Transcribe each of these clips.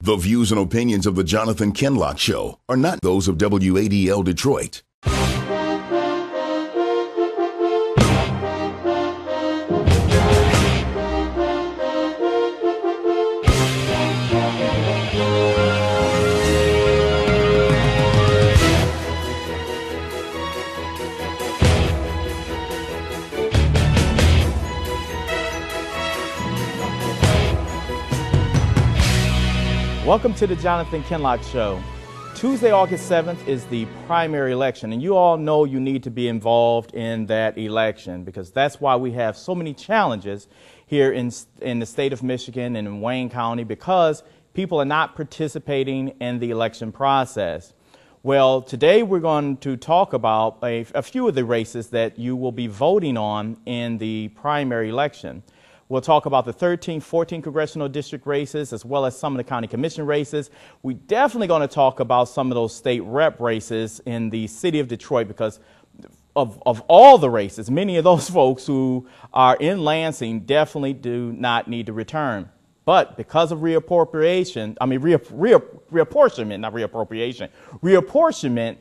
The views and opinions of the Jonathan Kinloch Show are not those of WADL Detroit. Welcome to the Jonathan Kinloch Show. Tuesday, August 7th is the primary election, and you all know you need to be involved in that election because that's why we have so many challenges here in the state of Michigan and in Wayne County because people are not participating in the election process. Well, today we're going to talk about a few of the races that you will be voting on in the primary election. We'll talk about the 13, 14 Congressional District races, as well as some of the County Commission races. We're definitely going to talk about some of those state rep races in the city of Detroit because of all the races, many of those folks who are in Lansing definitely do not need to return. But because of reapportionment,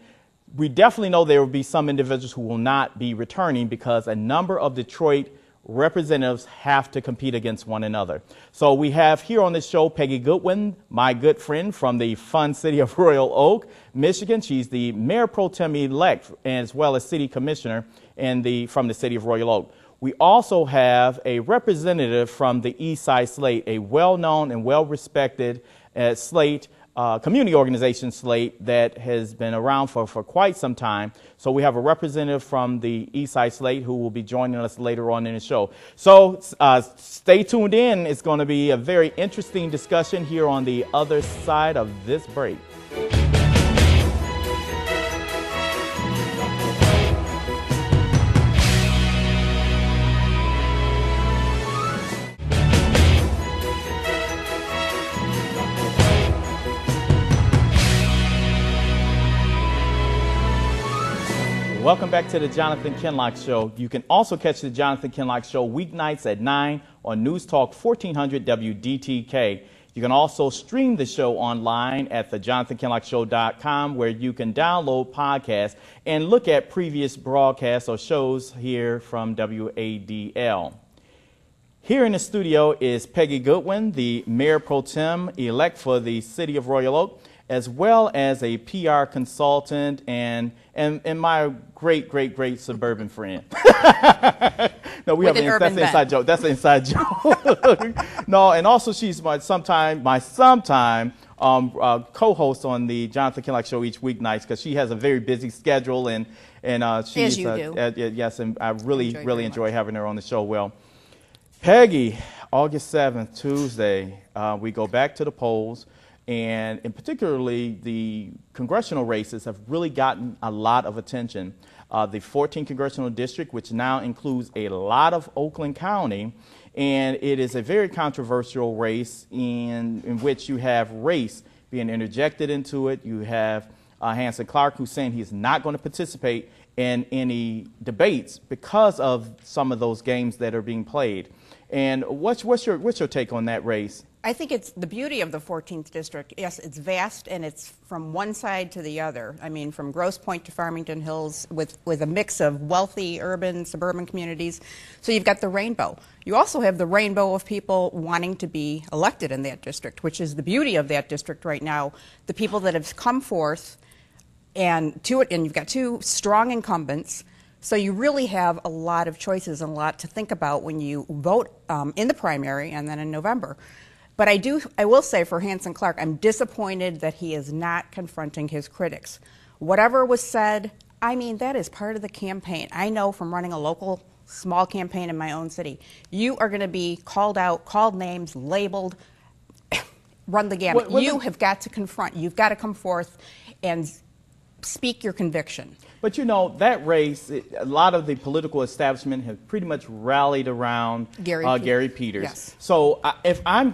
we definitely know there will be some individuals who will not be returning because a number of Detroit representatives have to compete against one another. So we have here on this show Peggy Goodwin, my good friend from the fun city of Royal Oak, Michigan. She's the Mayor Pro-tem elect as well as City Commissioner from the city of Royal Oak. We also have a representative from the East-side Slate, a well-known and well-respected Slate community organization Slate that has been around for quite some time. So we have a representative from the East-side Slate who will be joining us later on in the show. So stay tuned in. It's going to be a very interesting discussion here on the other side of this break. Welcome back to the Jonathan Kinloch Show. You can also catch the Jonathan Kinloch Show weeknights at 9 on News Talk 1400 WDTK. You can also stream the show online at thejonathankinlochshow.com where you can download podcasts and look at previous broadcasts or shows here from WADL. Here in the studio is Peggy Goodwin, the Mayor Pro Tem elect for the city of Royal Oak, as well as a PR consultant and my great suburban friend. No, we have that's an inside joke. That's an inside joke. No, and also she's my sometime co-host on the Jonathan Kinloch Show each weeknights because she has a very busy schedule and she's as you do. Yes, and I really enjoy having her on the show. Well, Peggy, August 7th, Tuesday, we go back to the polls. And particularly the congressional races have really gotten a lot of attention. The 14th Congressional District, which now includes a lot of Oakland County, and it is a very controversial race in which you have race being interjected into it. You have Hansen Clarke, who's saying he's not going to participate in any debates because of some of those games that are being played. And what's your take on that race? I think it's the beauty of the 14th District. Yes, it's vast, and it's from one side to the other. I mean, from Grosse Pointe to Farmington Hills with a mix of wealthy, urban, suburban communities. So you've got the rainbow. You also have the rainbow of people wanting to be elected in that district, which is the beauty of that district right now. The people that have come forth and you've got two strong incumbents. So you really have a lot of choices and a lot to think about when you vote in the primary and then in November. But I will say for Hansen Clarke, I'm disappointed that he is not confronting his critics. Whatever was said, I mean, that is part of the campaign. I know from running a local small campaign in my own city, you are going to be called out, called names, labeled, run the gamut. You have got to confront. You've got to come forth and speak your conviction. But you know, that race, a lot of the political establishment have pretty much rallied around Gary Peters. Yes. So if I'm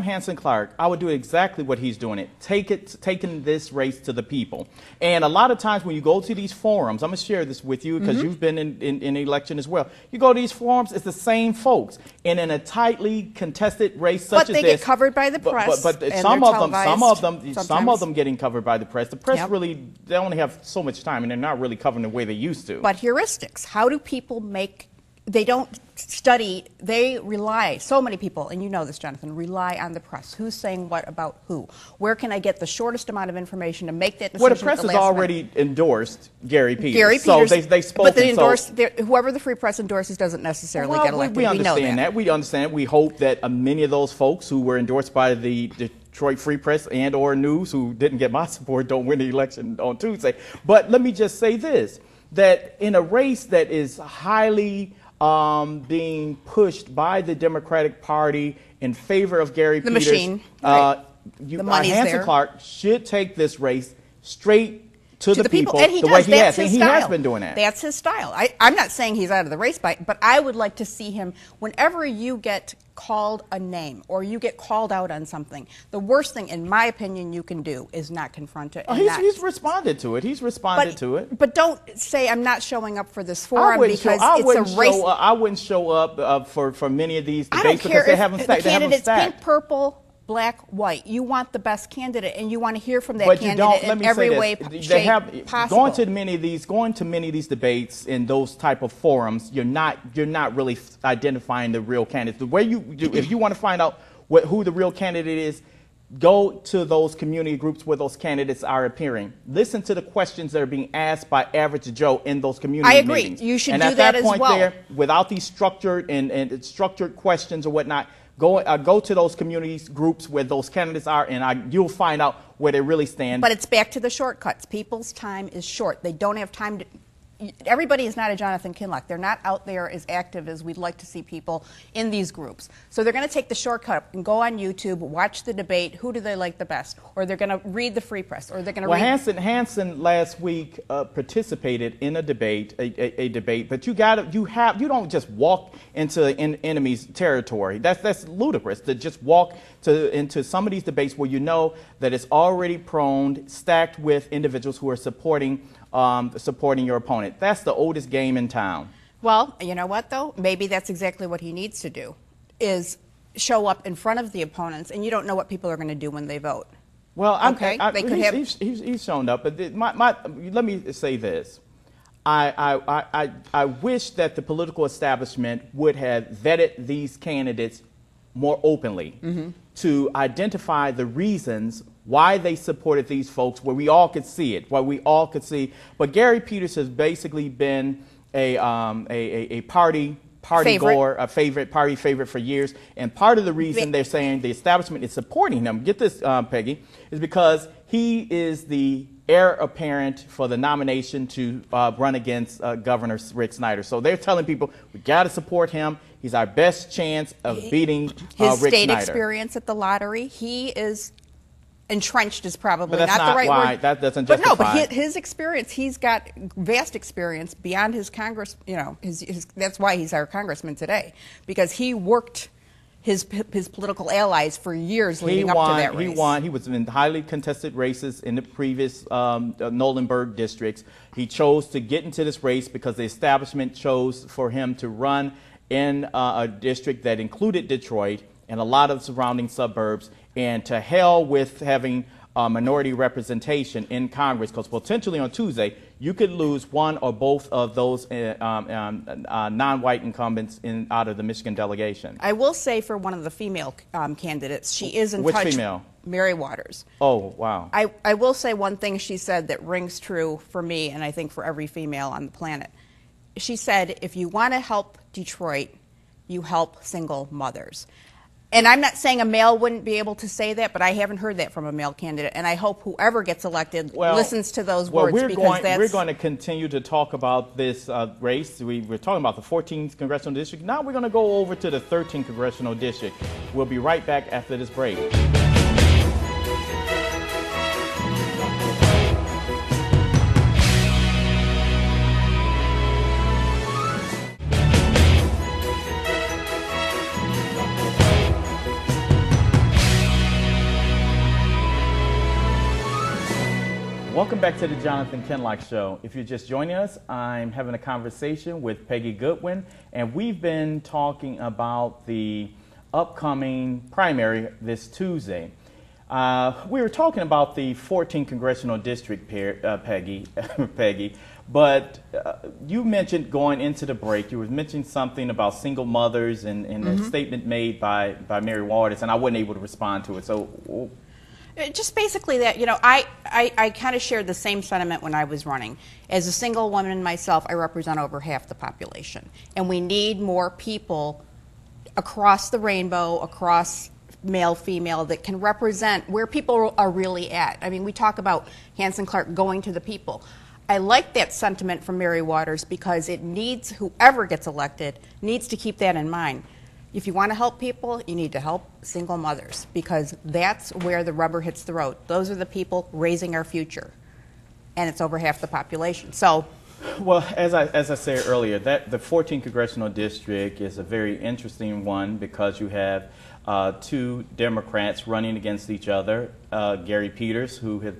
Hansen Clarke, I would do exactly what he's doing taking this race to the people. And a lot of times when you go to these forums, I'm going to share this with you because you've been in election as well. You go to these forums, it's the same folks. And in a tightly contested race such as this. But they get covered by the press. But and some televised of them getting covered by the press. The press Yep. really, they only have so much time and they're not really covering the way they used to. But heuristics, how do people make, they don't study, they rely, so many people, and you know this, Jonathan, rely on the press. Who's saying what about who? Where can I get the shortest amount of information to make that decision? Well, the press has already endorsed Gary Peters. Gary Peters. So they spoke. But whoever the Free Press endorses doesn't necessarily get elected. We understand know that. We understand. We hope that many of those folks who were endorsed by the Detroit Free Press and or News, who didn't get my support, don't win the election on Tuesday. But let me just say this, that in a race that is highly being pushed by the Democratic Party in favor of Gary Peters, machine, right. The money's Hansen there. Clarke should take this race straight to the people, and he the does. way he That's has. his He style. has been doing that. That's his style. I'm not saying he's out of the race, but I would like to see him, whenever you get called a name or you get called out on something, the worst thing, in my opinion, you can do is not confront it. He's responded to it. He's responded to it. But don't say I'm not showing up for this forum because it's a race. I wouldn't show up for many of these debates I don't care because they if haven't the stacked. candidate's pink, purple, black, white. You want the best candidate, and you want to hear from that But candidate in every way possible. Going to many of these debates in those type of forums, you're not really identifying the real candidates. The way you do, if you want to find out who the real candidate is, go to those community groups where those candidates are appearing. Listen to the questions that are being asked by average Joe in those community meetings. I agree. You should and do that as well. at that point there, without these structured and structured questions or whatnot, go to those community groups where those candidates are, and you'll find out where they really stand. But it's back to the shortcuts. People's time is short. They don't have time to. Everybody is not a Jonathan Kinloch. They're not out there as active as we'd like to see people in these groups. So they're going to take the shortcut and go on YouTube, watch the debate. Who do they like the best? Or they're going to read the Free Press, or they're going to read. Hansen last week participated in a debate, a debate. But you don't just walk into an enemy's territory. That's ludicrous to just walk into some of these debates where you know that it's already stacked with individuals who are supporting your opponent. That's the oldest game in town. Well, you know what, though? Maybe that's exactly what he needs to do, is show up in front of the opponents, and you don't know what people are going to do when they vote. Well, he's shown up, but let me say this. I wish that the political establishment would have vetted these candidates more openly to identify the reasons why they supported these folks, where we all could see it, where we all could see. But Gary Peters has basically been a party goer, a party favorite for years. And part of the reason they're saying the establishment is supporting him, get this, Peggy, is because he is the heir apparent for the nomination to run against Governor Rick Snyder. So they're telling people, we got to support him. He's our best chance of beating Rick Snyder. His state experience at the lottery, he is entrenched is probably not the right word. That doesn't justify. But no, but his experience, he's got vast experience beyond his Congress. You know, that's why he's our congressman today, because he worked his political allies for years leading up to that race. He was in highly contested races in the previous Nolenberg districts. He chose to get into this race because the establishment chose for him to run in a district that included Detroit and a lot of surrounding suburbs, and to hell with having minority representation in Congress, because potentially on Tuesday you could lose one or both of those non-white incumbents out of the Michigan delegation. I will say for one of the female candidates, she is in touch. Which female? Mary Waters. Oh, wow. I will say one thing she said that rings true for me, and I think for every female on the planet. She said, if you want to help Detroit, you help single mothers. And I'm not saying a male wouldn't be able to say that, but I haven't heard that from a male candidate. And I hope whoever gets elected listens to those words. We're going to continue to talk about this race. We're talking about the 14th Congressional District. Now we're going to go over to the 13th Congressional District. We'll be right back after this break. Welcome back to the Jonathan Kinloch Show. If you're just joining us, I'm having a conversation with Peggy Goodwin, and we've been talking about the upcoming primary this Tuesday. We were talking about the 14th Congressional District, Peggy, but you mentioned going into the break, you were mentioning something about single mothers and a statement made by Mary Waters, and I wasn't able to respond to it. So. Just basically that, you know, I kind of shared the same sentiment when I was running. As a single woman myself, I represent over half the population. And we need more people across the rainbow, across male, female, that can represent where people are really at. I mean, we talk about Hansen Clarke going to the people. I like that sentiment from Mary Waters because it needs, whoever gets elected, needs to keep that in mind. If you want to help people, you need to help single mothers because that's where the rubber hits the road. Those are the people raising our future, and it's over half the population. So, well, as I said earlier, that the 14th Congressional District is a very interesting one because you have two Democrats running against each other. Gary Peters, who had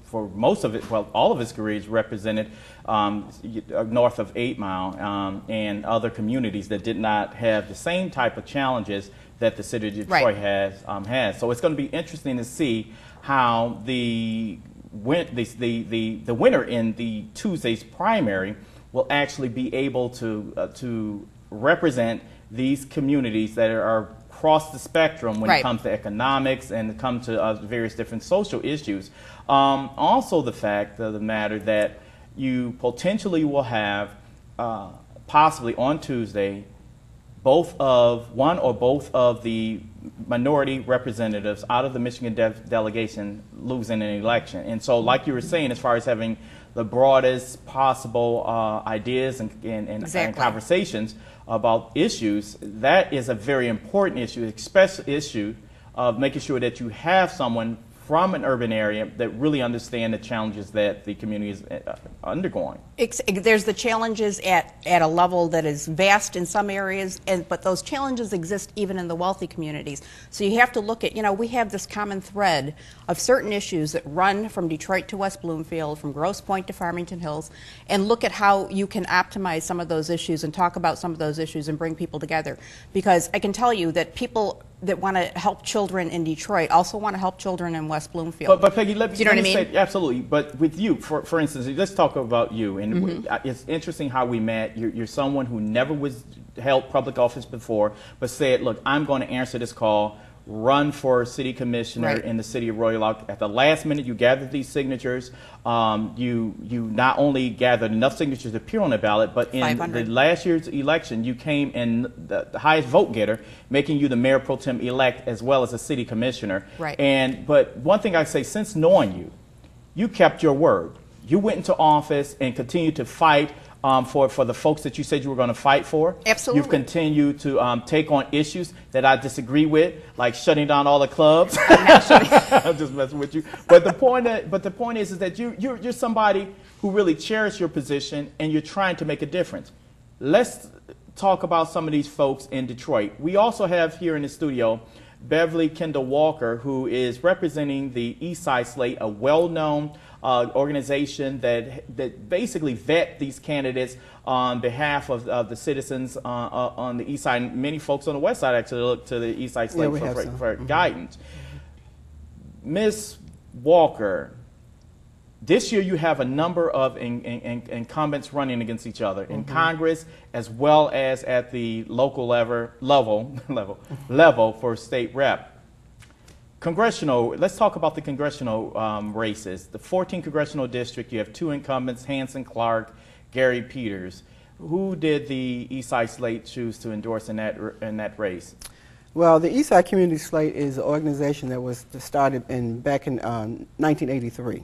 for most of it, well, all of his career, represented north of 8 Mile and other communities that did not have the same type of challenges that the city of Detroit has. So it's going to be interesting to see how the winner in the Tuesday's primary will actually be able to represent these communities that are across the spectrum when it comes to economics and it comes to various different social issues. Also the fact of the matter that you potentially will have possibly on Tuesday one or both of the minority representatives out of the Michigan delegation losing an election. And so like you were saying, as far as having the broadest possible ideas and conversations about issues, that is a very important issue, especially issue of making sure that you have someone from an urban area that really understand the challenges that the community is undergoing. There's the challenges at a level that is vast in some areas, but those challenges exist even in the wealthy communities. So you have to look at, you know, we have this common thread of certain issues that run from Detroit to West Bloomfield, from Grosse Pointe to Farmington Hills, and look at how you can optimize some of those issues and talk about some of those issues and bring people together. Because I can tell you that people that want to help children in Detroit also want to help children in West Bloomfield. But Peggy, let me say, absolutely. But with you, for instance, let's talk about you. And it's interesting how we met. You're someone who never held public office before, but said, look, I'm going to answer this call, run for city commissioner in the city of Royal Oak. At the last minute, you gathered these signatures. You not only gathered enough signatures to appear on the ballot, but in the last year's election, you came in the highest vote getter, making you the mayor pro tem elect as well as a city commissioner. But one thing I say, since knowing you, you kept your word. You went into office and continued to fight for the folks that you said you were going to fight for. Absolutely. You've continued to take on issues that I disagree with, like shutting down all the clubs. I'm just messing with you. But the point is that you're somebody who really cherishes your position and you're trying to make a difference. Let's talk about some of these folks in Detroit. We also have here in the studio Beverley Kindle-Walker, who is representing the East-side Slate, a well-known organization that basically vet these candidates on behalf of the citizens on the east side. Many folks on the west side actually look to the East-side Slate for guidance. Ms. Walker, this year you have a number of incumbents running against each other in Congress as well as at the local level for state rep. Let's talk about the congressional races. The 14th Congressional District, you have two incumbents, Hansen Clarke, Gary Peters. Who did the East-side Slate choose to endorse in that race? Well, the East-side Community Slate is an organization that was started back in 1983.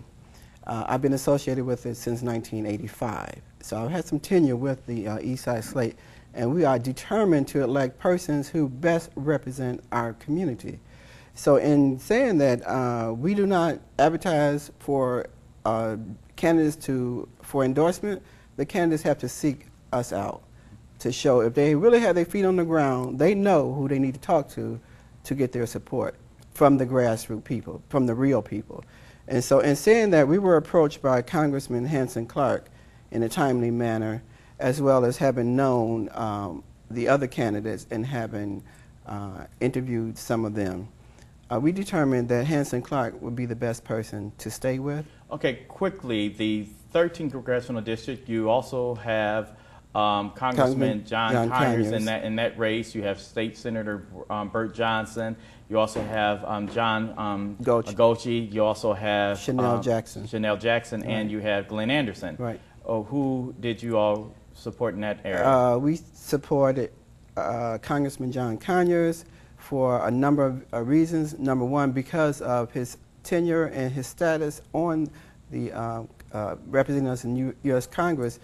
I've been associated with it since 1985. So I've had some tenure with the East-side Slate, and we are determined to elect persons who best represent our community. So in saying that, we do not advertise for candidates for endorsement. The candidates have to seek us out to show if they really have their feet on the ground, they know who they need to talk to get their support from the grassroots people, from the real people. And so in saying that, we were approached by Congressman Hansen Clarke in a timely manner, as well as having known the other candidates and having interviewed some of them. We determined that Hansen Clarke would be the best person to stay with. Okay, quickly, the 13th Congressional District, you also have Congressman John Conyers in that race. You have State Senator Burt Johnson. You also have John Gochi. You also have Chanel Jackson. Right. And you have Glenn Anderson. Right. Who did you all support in that area? We supported Congressman John Conyers for a number of reasons. Number one, because of his tenure and his status on the representing us in U.S. Congress.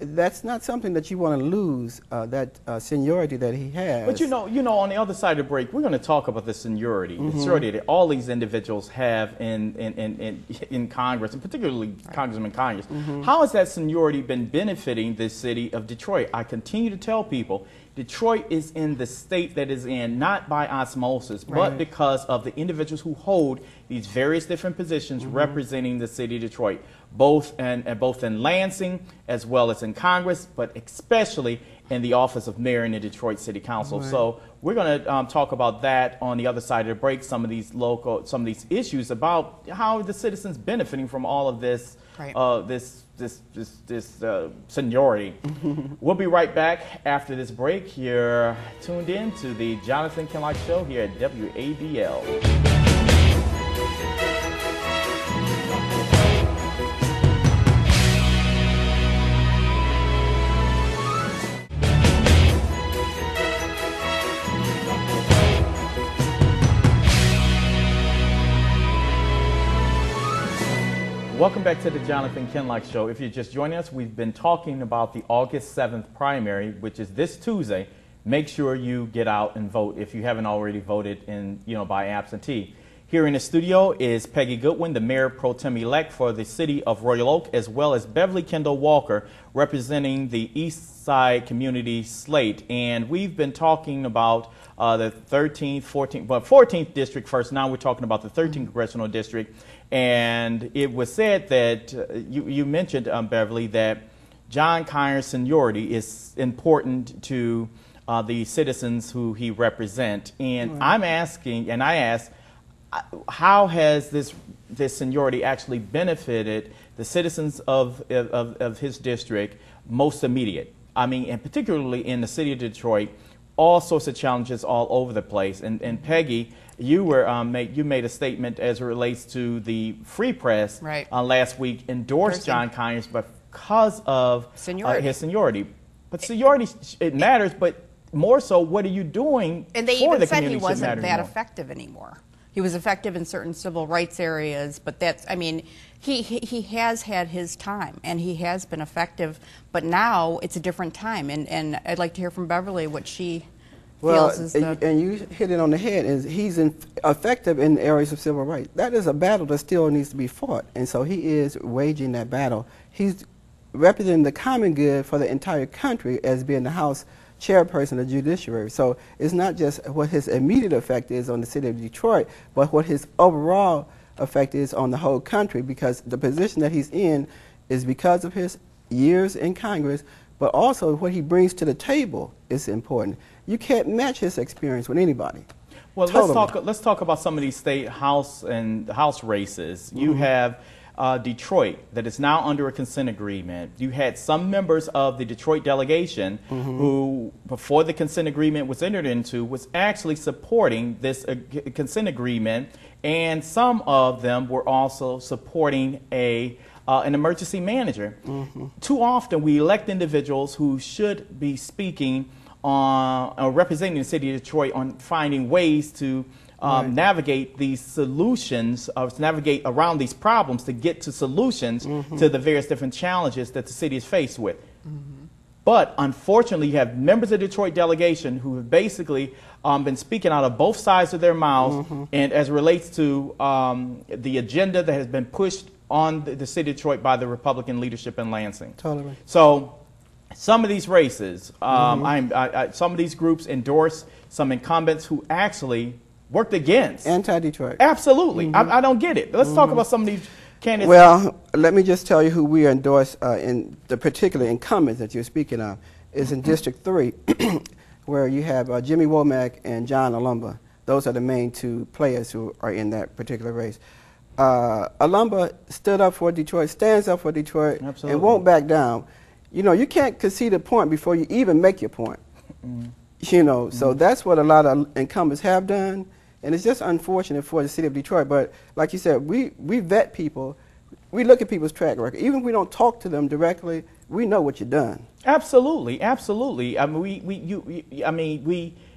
That's not something that you want to lose, that seniority that he has. But you know, on the other side of the break, we're going to talk about the seniority that all these individuals have in Congress, and particularly Congressman Conyers. How has that seniority been benefiting the city of Detroit? I continue to tell people, Detroit is in the state that is in, not by osmosis, but because of the individuals who hold these various different positions representing the city of Detroit, both in Lansing as well as in Congress, but especially in the office of mayor in the Detroit City Council. So we're going to talk about that on the other side of the break. Some of these issues about how the citizens benefiting from all of this, this seniority. We'll be right back after this break. You're tuned in to the Jonathan Kinloch Show here at WABL. Welcome back to the Jonathan Kinloch Show. If you're just joining us, we've been talking about the August 7th primary, which is this Tuesday. Make sure you get out and vote if you haven't already voted by absentee. Here in the studio is Peggy Goodwin, the Mayor Pro-tem-elect for the city of Royal Oak, as well as Beverley Kindle-Walker, representing the East-side Community Slate. And we've been talking about the 13th, 14th, but 14th district first. Now we're talking about the 13th Congressional District. And it was said that, you mentioned, Beverley, that John Conyers' seniority is important to the citizens who he represents. And I'm asking, and I ask, how has this seniority actually benefited the citizens of his district most immediate? I mean, and particularly in the city of Detroit, all sorts of challenges all over the place. And Peggy, you made a statement as it relates to the Free Press last week, endorsed John Conyers because of his seniority. But seniority, it matters, but more so, what are you doing and they for even the said community he wasn't that more? effective anymore. He was effective in certain civil rights areas, but that's, I mean, he has had his time, and he has been effective, but now it's a different time, and I'd like to hear from Beverley what she feels is the... And you hit it on the head, is he's effective in areas of civil rights. That is a battle that still needs to be fought, and so he is waging that battle. He's representing the common good for the entire country as being the House chairperson of the judiciary. So it's not just what his immediate effect is on the city of Detroit, but what his overall effect is on the whole country, because the position that he's in is because of his years in Congress, but also what he brings to the table is important. You can't match his experience with anybody. Well, let's talk about some of these state house races. You have Detroit that is now under a consent agreement. You had some members of the Detroit delegation who, before the consent agreement was entered into, was actually supporting this consent agreement, and some of them were also supporting an emergency manager. Too often we elect individuals who should be speaking on, or representing the city of Detroit on finding ways to navigate these solutions, to navigate around these problems to get to solutions to the various different challenges that the city is faced with. But unfortunately, you have members of the Detroit delegation who have basically been speaking out of both sides of their mouths, and as it relates to the agenda that has been pushed on the city of Detroit by the Republican leadership in Lansing. Totally. So some of these races, some of these groups endorse some incumbents who actually worked against. Anti-Detroit. Absolutely. I don't get it. Let's talk about some of these candidates. Well, let me just tell you who we endorse in the particular incumbents that you're speaking of is in District 3, where you have Jimmy Womack and John Alumba. Those are the main two players who are in that particular race. Alumba stood up for Detroit, stands up for Detroit, Absolutely. and won't back down. You know, you can't concede a point before you even make your point. You know, so that's what a lot of incumbents have done, and it's just unfortunate for the city of Detroit. But like you said, we vet people. We look at people's track record. Even if we don't talk to them directly, we know what you've done. Absolutely, absolutely. I mean,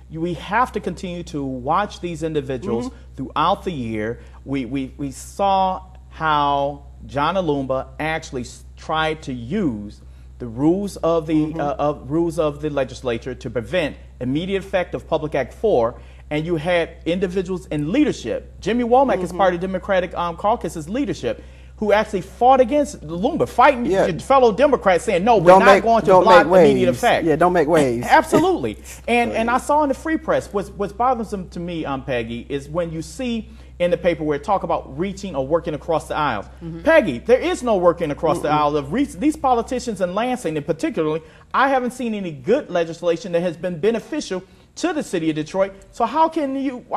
we have to continue to watch these individuals throughout the year. We saw how John Alumba actually tried to use the rules of the legislature to prevent immediate effect of Public Act 4, and you had individuals in leadership. Jimmy Womack is part of Democratic caucus's leadership, who actually fought against Alumba, fighting your fellow Democrats, saying, no, we're not going to block immediate effect. Yeah, don't make waves. Absolutely. And I saw in the Free Press, what's bothersome to me, Peggy, is when you see in the paper where it talk about reaching or working across the aisles. Peggy, there is no working across the aisle. These politicians in Lansing, and particularly, I haven't seen any good legislation that has been beneficial to the city of Detroit. So how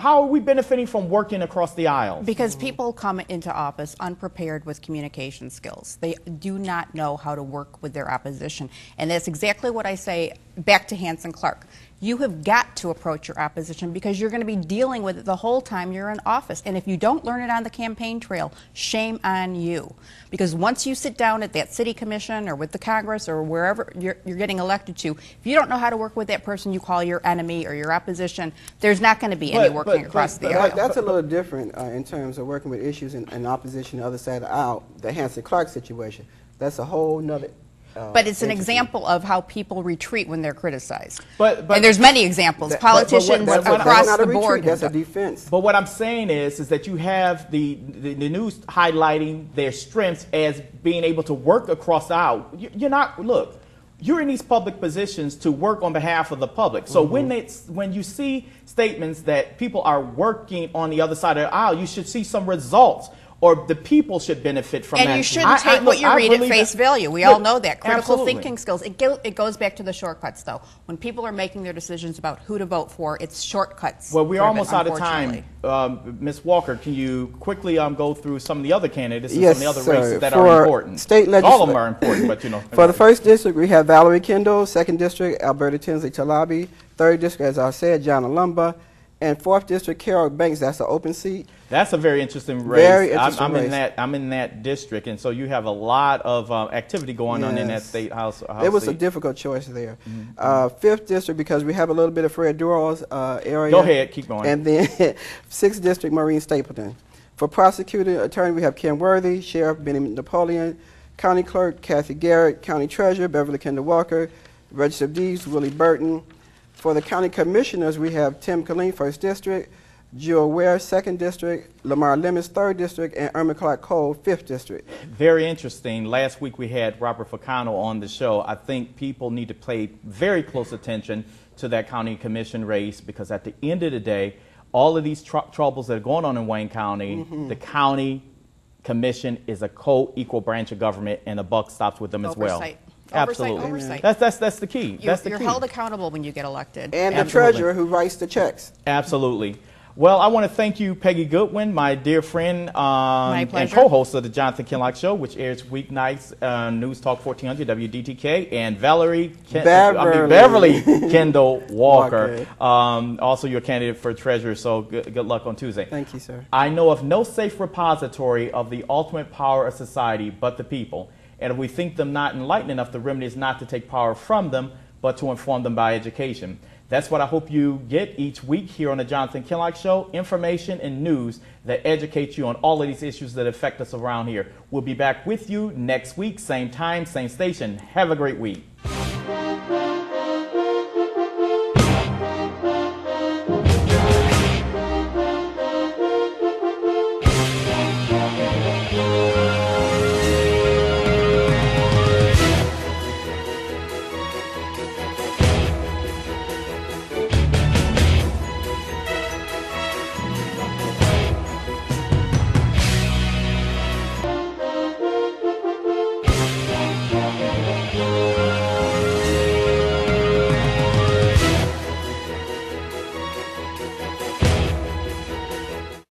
are we benefiting from working across the aisles? Because people come into office unprepared with communication skills. They do not know how to work with their opposition. And that's exactly what I say back to Hansen Clarke. You have got to approach your opposition because you're going to be dealing with it the whole time you're in office. And if you don't learn it on the campaign trail, shame on you. Because once you sit down at that city commission or with the Congress or wherever you're getting elected to, if you don't know how to work with that person you call your enemy or your opposition, there's not going to be any working across the aisle. That's a little different in terms of working with issues in opposition to the other side of the aisle. The Hansen Clarke situation, that's a whole nother. But it's an example of how people retreat when they're criticized. And there's many examples. Politicians across the board. That's a defense. But what I'm saying is that you have the news highlighting their strengths as being able to work across the aisle. You're in these public positions to work on behalf of the public. So when you see statements that people are working on the other side of the aisle, you should see some results. Or the people should benefit from that. And you shouldn't take what you read at face value. We all know that. Critical thinking skills. It goes back to the shortcuts, though. When people are making their decisions about who to vote for, it's shortcuts. Well, we're almost out of time. Ms. Walker, can you quickly go through some of the other candidates and some of the other races that are important? All of them are important, but you know. For the first district, we have Valerie Kendall. Second district, Alberta Tinsley Talabi. Third district, as I said, John Alumba. And fourth district, Carol Banks. That's an open seat. That's a very interesting race. Very interesting race. I'm in that district, and so you have a lot of activity going on in that state house. It was a difficult choice there. Fifth district, because we have a little bit of Fred Durrell's area. Go ahead, keep going. And then sixth district, Maureen Stapleton. For prosecutor attorney, we have Ken Worthy, Sheriff Benny Napoleon, County Clerk Kathy Garrett, County Treasurer Beverley Kindle-Walker, Register of Deeds Willie Burton. For the county commissioners, we have Tim Killeen, 1st District, Jewel Ware, 2nd District, Lamar Lemons, 3rd District, and Irma Clark Cole, 5th District. Very interesting. Last week we had Robert Ficano on the show. I think people need to pay very close attention to that county commission race because at the end of the day, all of these troubles that are going on in Wayne County, the county commission is a co-equal branch of government, and the buck stops with them as well. Absolutely. Oversight. That's the key. You're held accountable when you get elected. And the treasurer who writes the checks. Absolutely. Well, I want to thank you, Peggy Goodwin, my dear friend and co-host of the Jonathan Kinloch Show, which airs weeknights on News Talk 1400 WDTK, and Beverley Kindle-Walker, also your candidate for treasurer. So good luck on Tuesday. Thank you, sir. I know of no safe repository of the ultimate power of society but the people. And if we think them not enlightened enough, the remedy is not to take power from them, but to inform them by education. That's what I hope you get each week here on the Jonathan Kinloch Show, information and news that educates you on all of these issues that affect us around here. We'll be back with you next week, same time, same station. Have a great week.